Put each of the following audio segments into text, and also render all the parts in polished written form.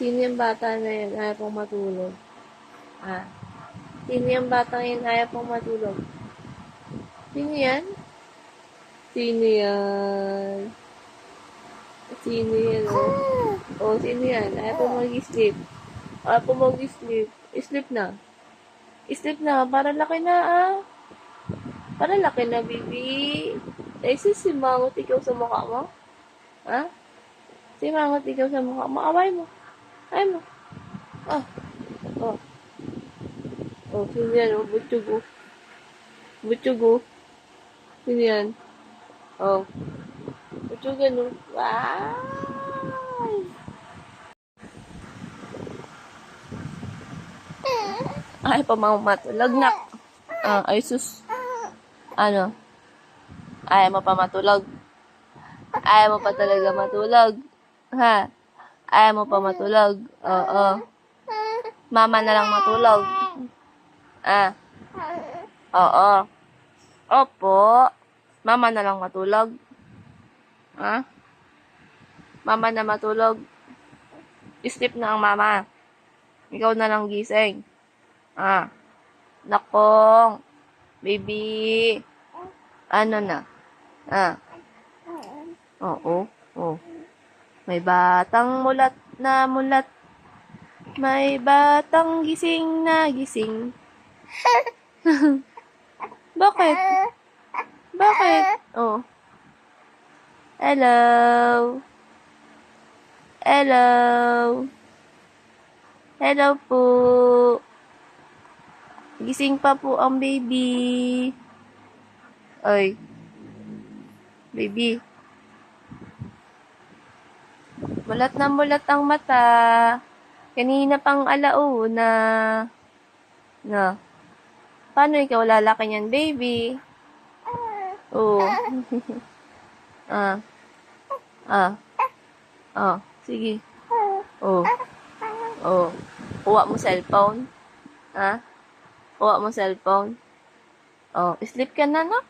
Sino yung bata na yun? Ayaw pong matulog. Ah. Sino yung batang yun? Ayaw pong matulog. Sino yan? Sino yan? Sino yan? Oh, sino yan? Ayaw pong mag-sleep. Ayaw pong mag-sleep. Sleep na. Sleep na. Para laki na, ah. Para laki na, baby. Ay, si Mangot ikaw sa mukha mo? Ha? Si Mangot ikaw sa mukha mo? Away mo. Ay mo. Oh. Oh. Oh, sino yan? Oh, butchog, oh. Butchog, oh. Sino yan? Oh. Butchog, ano? Wow! Ay, pamamatulog na. Ay, sus. Ano? Ayaw mo pa matulog? Ayaw mo pa talaga matulog? Ha? Ayaw mo pa matulog? Oo. Mama na lang matulog. Ah. Oo. Opo. Mama na lang matulog. Ha? Mama na matulog. Sleep na ang mama. Ikaw na lang gising. Ah. Nakong. Baby. Ano na? Ah. Oo. Oh. May batang mulat na mulat. May batang gising na gising. Bakit? Bakit? Oh. Hello. Hello. Hello po. Gising pa po ang baby. Oy. Baby. Mulat na mulat ang mata. Kanina pang alauna. No. Paano ikaw lalaki niyan, baby? Oo. Ah. Oh, sige. Oh. Oh. Kuha mo cellphone. Ha? Kuha mo cellphone. Oh, sleep ka na, no?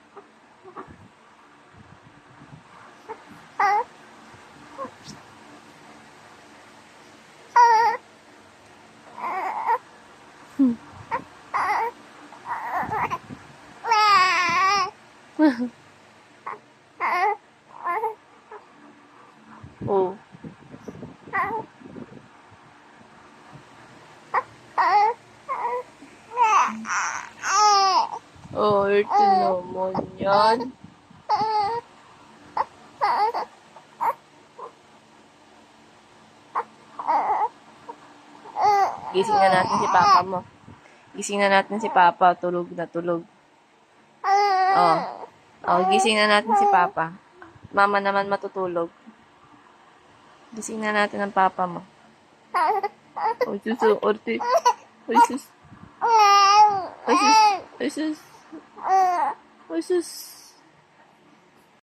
Oh. Oh, ito naman yan. Gising na natin si Papa mo. Gising na natin si Papa. Tulog na tulog. Oh. Oh, gising na natin si Papa. Mama naman matutulog. Gising na natin ang Papa mo. Oh, sus, orte. Ay, sus. Ay, sus. Ay, sus. Ay, sus.